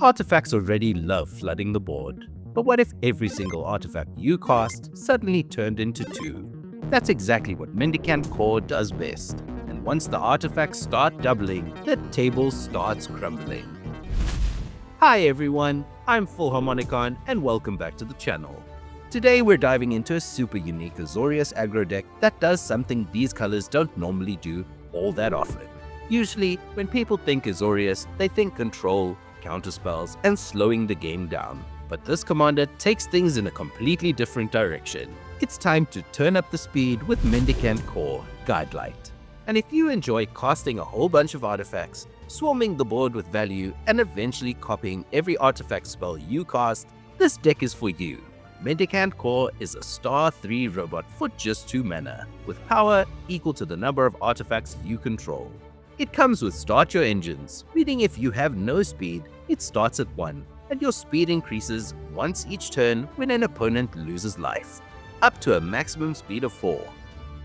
Artifacts already love flooding the board, but what if every single artifact you cast suddenly turned into 2? That's exactly what Mendicant Core does best, and once the artifacts start doubling, the table starts crumbling. Hi everyone, I'm Full Harmonicon and welcome back to the channel. Today we're diving into a super unique Azorius aggro deck that does something these colors don't normally do all that often. Usually, when people think Azorius, they think control, counterspells, and slowing the game down. But this commander takes things in a completely different direction. It's time to turn up the speed with Mendicant Core, Guidelight. And if you enjoy casting a whole bunch of artifacts, swarming the board with value, and eventually copying every artifact spell you cast, this deck is for you. Mendicant Core is a star 3 robot for just 2 mana, with power equal to the number of artifacts you control. It comes with Start Your Engines, meaning if you have no speed, it starts at 1, and your speed increases once each turn when an opponent loses life, up to a maximum speed of 4.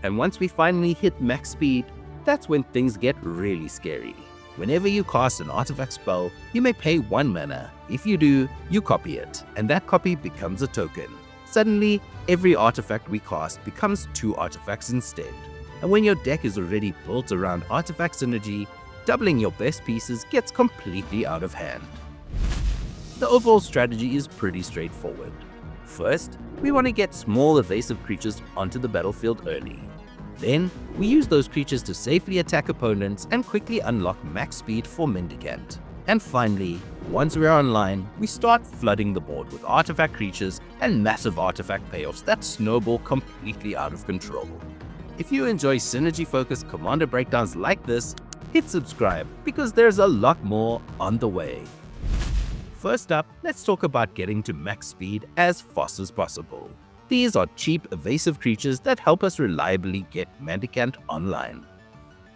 And once we finally hit max speed, that's when things get really scary. Whenever you cast an artifact spell, you may pay 1 mana. If you do, you copy it, and that copy becomes a token. Suddenly, every artifact we cast becomes 2 artifacts instead. And when your deck is already built around artifact synergy, doubling your best pieces gets completely out of hand. The overall strategy is pretty straightforward. First, we want to get small evasive creatures onto the battlefield early. Then, we use those creatures to safely attack opponents and quickly unlock max speed for Mendicant. And finally, once we're online, we start flooding the board with artifact creatures and massive artifact payoffs that snowball completely out of control. If you enjoy synergy-focused commander breakdowns like this, hit subscribe because there's a lot more on the way. First up, let's talk about getting to max speed as fast as possible. These are cheap, evasive creatures that help us reliably get Mendicant online.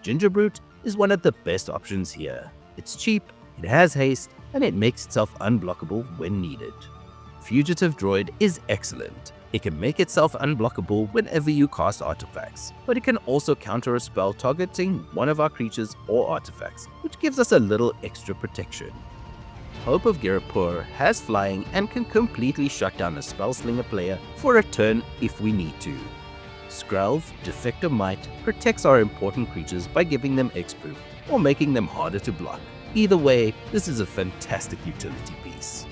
Gingerbrute is one of the best options here. It's cheap, it has haste, and it makes itself unblockable when needed. Fugitive Droid is excellent. It can make itself unblockable whenever you cast artifacts, but it can also counter a spell targeting one of our creatures or artifacts, which gives us a little extra protection. Hope of Girapur has flying and can completely shut down a Spellslinger player for a turn if we need to. Skrelv, Defector Might, protects our important creatures by giving them X-Proof or making them harder to block. Either way, this is a fantastic utility piece.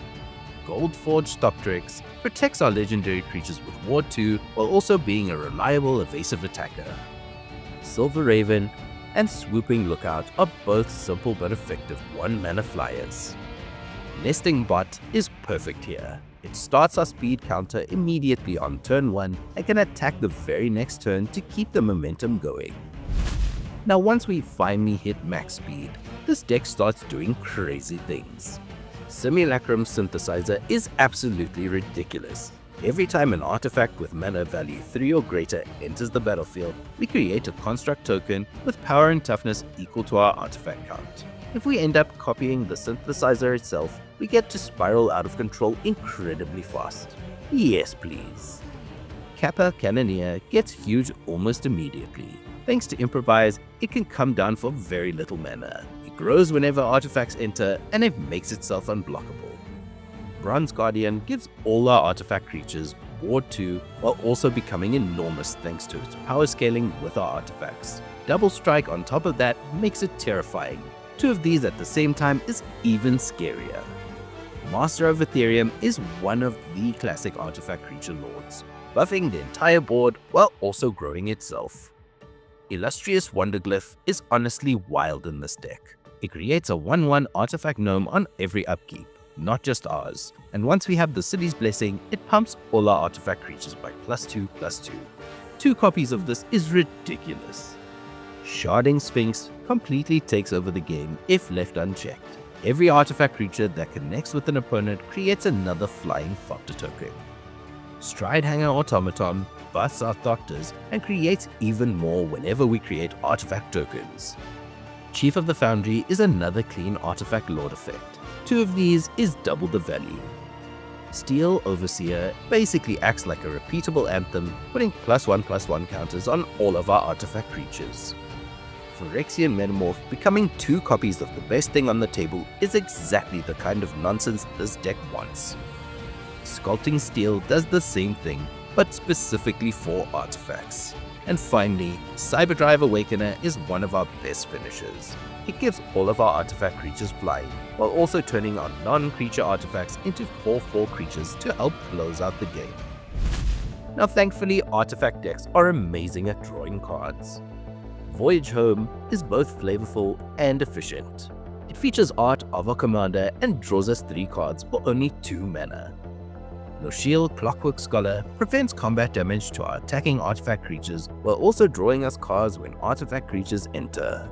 Goldforge Stoptrix protects our legendary creatures with Ward 2 while also being a reliable evasive attacker. Silver Raven and Swooping Lookout are both simple but effective 1 mana flyers. Nesting Bot is perfect here. It starts our speed counter immediately on turn 1 and can attack the very next turn to keep the momentum going. Now once we finally hit max speed, this deck starts doing crazy things. Simulacrum Synthesizer is absolutely ridiculous. Every time an artifact with mana value 3 or greater enters the battlefield, we create a construct token with power and toughness equal to our artifact count. If we end up copying the synthesizer itself, we get to spiral out of control incredibly fast. Yes please. Kappa Cannoneer gets huge almost immediately. Thanks to Improvise, it can come down for very little mana. It grows whenever artifacts enter, and it makes itself unblockable. Bronze Guardian gives all our artifact creatures Ward 2 while also becoming enormous thanks to its power scaling with our artifacts. Double Strike on top of that makes it terrifying. 2 of these at the same time is even scarier. Master of Ethereum is one of the classic artifact creature lords, buffing the entire board while also growing itself. Illustrious Wonderglyph is honestly wild in this deck. It creates a 1/1 artifact gnome on every upkeep, not just ours, and once we have the City's Blessing, it pumps all our artifact creatures by +2/+2. 2 copies of this is ridiculous. Sharding Sphinx completely takes over the game if left unchecked. Every artifact creature that connects with an opponent creates another flying Thopter token. Stridehanger Automaton busts our Thopters and creates even more whenever we create artifact tokens. Chief of the Foundry is another clean artifact lord effect. 2 of these is double the value. Steel Overseer basically acts like a repeatable anthem, putting +1/+1 counters on all of our artifact creatures. Phyrexian Metamorph becoming 2 copies of the best thing on the table is exactly the kind of nonsense this deck wants. Sculpting Steel does the same thing, but specifically for artifacts. And finally, Cyberdrive Awakener is one of our best finishers. It gives all of our artifact creatures flying, while also turning our non-creature artifacts into 4/4 creatures to help close out the game. Now thankfully, artifact decks are amazing at drawing cards. Voyage Home is both flavorful and efficient. It features art of our commander and draws us 3 cards for only 2 mana. Noshiel Clockwork Scholar prevents combat damage to our attacking artifact creatures while also drawing us cards when artifact creatures enter.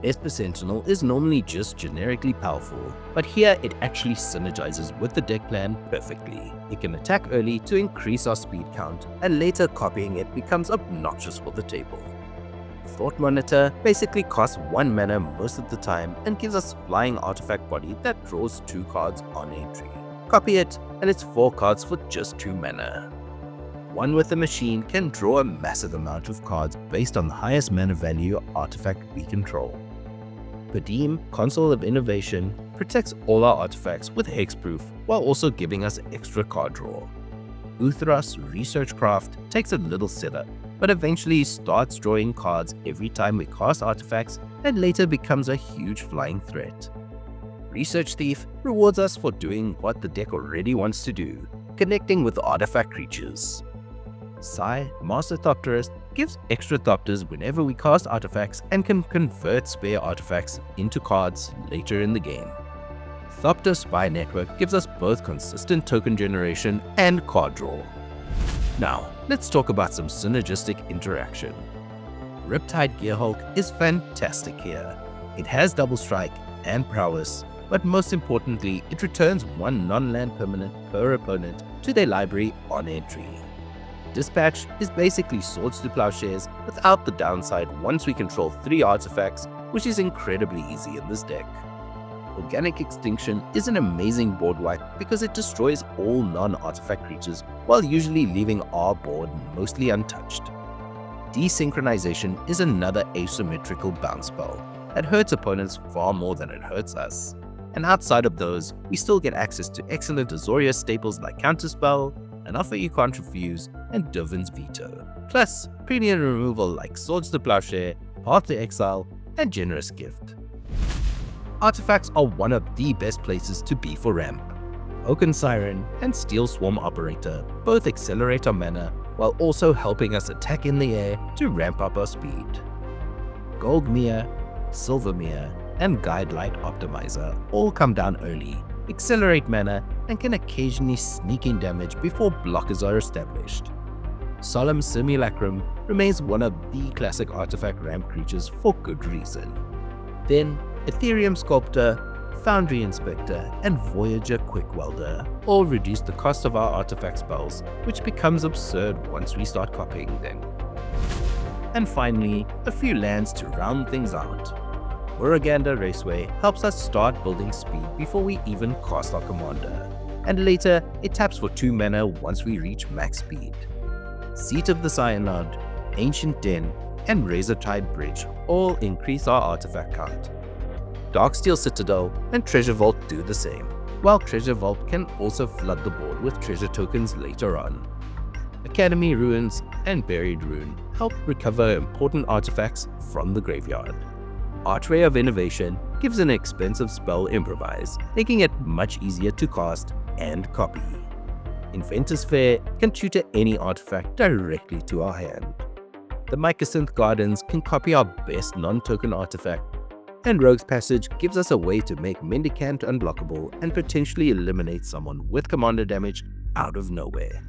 Esper Sentinel is normally just generically powerful, but here it actually synergizes with the deck plan perfectly. It can attack early to increase our speed count, and later copying it becomes obnoxious for the table. Thought Monitor basically costs 1 mana most of the time and gives us flying artifact body that draws 2 cards on entry. Copy it, and it's 4 cards for just 2 mana. One with a machine can draw a massive amount of cards based on the highest mana value artifact we control. Padim, Console of Innovation, protects all our artifacts with hexproof while also giving us extra card draw. Uthras Researchcraft takes a little setup, but eventually starts drawing cards every time we cast artifacts and later becomes a huge flying threat. Research Thief rewards us for doing what the deck already wants to do, connecting with artifact creatures. Sai, Master Thopterist, gives extra Thopters whenever we cast artifacts and can convert spare artifacts into cards later in the game. Thopter Spy Network gives us both consistent token generation and card draw. Now, let's talk about some synergistic interaction. Riptide Gearhulk is fantastic here. It has double strike and prowess, but most importantly, it returns 1 non-land permanent per opponent to their library on entry. Dispatch is basically Swords to Plowshares without the downside once we control 3 artifacts, which is incredibly easy in this deck. Organic Extinction is an amazing board wipe because it destroys all non-artifact creatures while usually leaving our board mostly untouched. Desynchronization is another asymmetrical bounce spell that hurts opponents far more than it hurts us. And outside of those, we still get access to excellent Azorius staples like Counterspell, An Offer You Can't Refuse, and Dovin's Veto, plus premium removal like Swords to Plowshare, Path to Exile, and Generous Gift. Artifacts are one of the best places to be for ramp. Oaken Siren and Steel Swarm Operator both accelerate our mana while also helping us attack in the air to ramp up our speed. Gold Mia, Silver Mia, and Guidelight Optimizer all come down early, accelerate mana, and can occasionally sneak in damage before blockers are established. Solemn Simulacrum remains one of the classic artifact ramp creatures for good reason. Then, Ethereum Sculptor, Foundry Inspector, and Voyager Quick Welder all reduce the cost of our artifact spells, which becomes absurd once we start copying them. And finally, a few lands to round things out. Uraganda Raceway helps us start building speed before we even cast our commander, and later it taps for 2 mana once we reach max speed. Seat of the Cyanod, Ancient Den, and Razortide Bridge all increase our artifact count. Darksteel Citadel and Treasure Vault do the same, while Treasure Vault can also flood the board with treasure tokens later on. Academy Ruins and Buried Rune help recover important artifacts from the graveyard. Archway of Innovation gives an expensive spell Improvise, making it much easier to cast and copy. Inventor's Fair can tutor any artifact directly to our hand. The Mycosynth Gardens can copy our best non-token artifact, and Rogue's Passage gives us a way to make Mendicant unblockable and potentially eliminate someone with commander damage out of nowhere.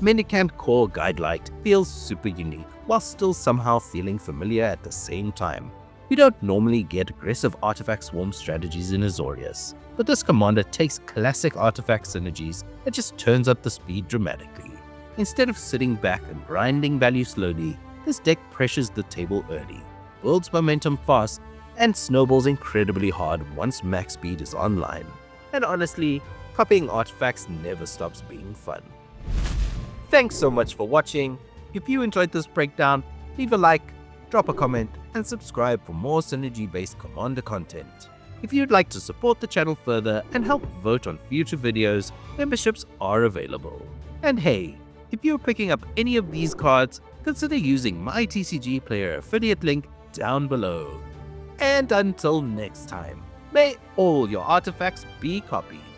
Mendicant Core Guidelight feels super unique while still somehow feeling familiar at the same time. We don't normally get aggressive artifact swarm strategies in Azorius, but this commander takes classic artifact synergies and just turns up the speed dramatically. Instead of sitting back and grinding value slowly, this deck pressures the table early, builds momentum fast, and snowballs incredibly hard once max speed is online. And honestly, copying artifacts never stops being fun. Thanks so much for watching. If you enjoyed this breakdown, leave a like, drop a comment, and subscribe for more synergy-based Commander content. If you'd like to support the channel further and help vote on future videos, memberships are available. And hey, if you're picking up any of these cards, consider using my TCG Player affiliate link down below. And until next time, may all your artifacts be copied.